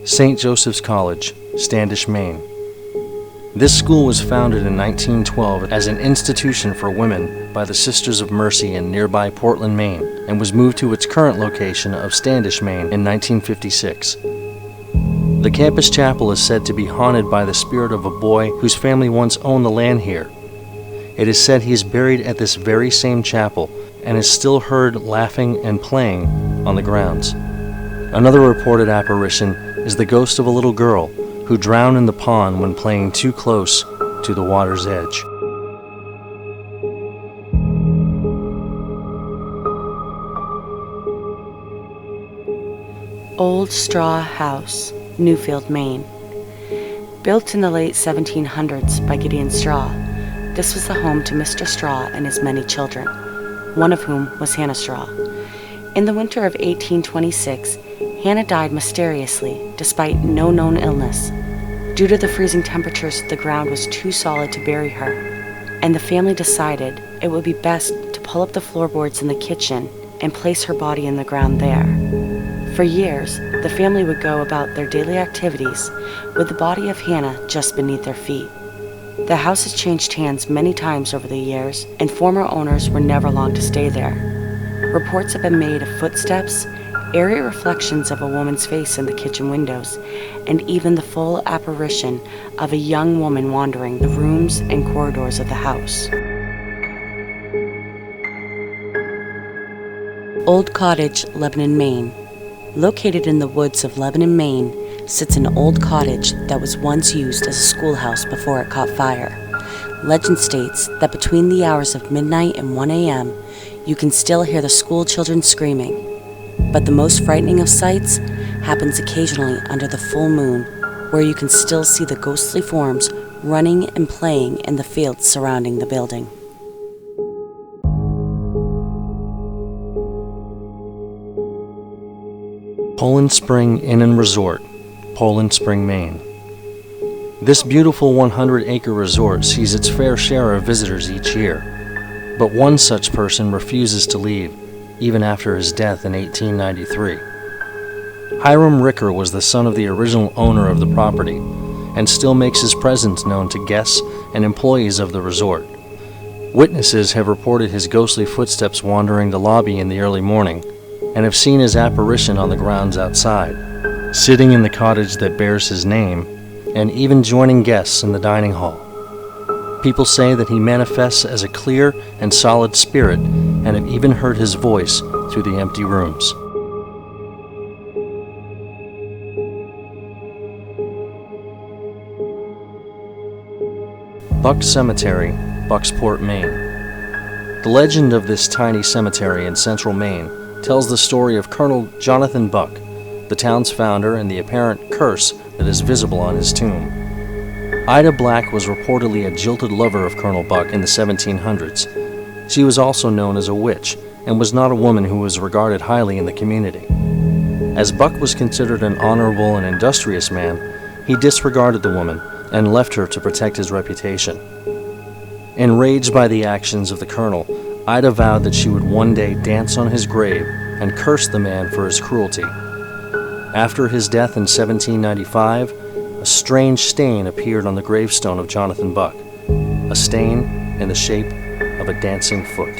St. Joseph's College, Standish, Maine. This school was founded in 1912 as an institution for women by the Sisters of Mercy in nearby Portland, Maine, and was moved to its current location of Standish, Maine in 1956. The campus chapel is said to be haunted by the spirit of a boy whose family once owned the land here. It is said he is buried at this very same chapel and is still heard laughing and playing on the grounds. Another reported apparition is the ghost of a little girl who drowned in the pond when playing too close to the water's edge. Old Straw House, Newfield, Maine. Built in the late 1700s by Gideon Straw, this was the home to Mr. Straw and his many children, one of whom was Hannah Straw. In the winter of 1826, Hannah died mysteriously despite no known illness. Due to the freezing temperatures, the ground was too solid to bury her, and the family decided it would be best to pull up the floorboards in the kitchen and place her body in the ground there. For years, the family would go about their daily activities with the body of Hannah just beneath their feet. The house has changed hands many times over the years, and former owners were never long to stay there. Reports have been made of footsteps, airy reflections of a woman's face in the kitchen windows, and even the full apparition of a young woman wandering the rooms and corridors of the house. Old Cottage, Lebanon, Maine. Located in the woods of Lebanon, Maine, sits an old cottage that was once used as a schoolhouse before it caught fire. Legend states that between the hours of midnight and 1 a.m., you can still hear the school children screaming. But the most frightening of sights happens occasionally under the full moon, where you can still see the ghostly forms running and playing in the fields surrounding the building. Poland Spring Inn and Resort, Poland Spring, Maine. This beautiful 100-acre resort sees its fair share of visitors each year, but one such person refuses to leave, even after his death in 1893. Hiram Ricker was the son of the original owner of the property, and still makes his presence known to guests and employees of the resort. Witnesses have reported his ghostly footsteps wandering the lobby in the early morning, and have seen his apparition on the grounds outside, sitting in the cottage that bears his name, and even joining guests in the dining hall. People say that he manifests as a clear and solid spirit, and have even heard his voice through the empty rooms. Buck Cemetery, Bucksport, Maine. The legend of this tiny cemetery in central Maine tells the story of Colonel Jonathan Buck, the town's founder, and the apparent curse that is visible on his tomb. Ida Black was reportedly a jilted lover of Colonel Buck in the 1700s. She was also known as a witch, and was not a woman who was regarded highly in the community. As Buck was considered an honorable and industrious man, he disregarded the woman and left her to protect his reputation. Enraged by the actions of the colonel, Ida vowed that she would one day dance on his grave and curse the man for his cruelty. After his death in 1795, a strange stain appeared on the gravestone of Jonathan Buck, a stain in the shape of a dancing foot.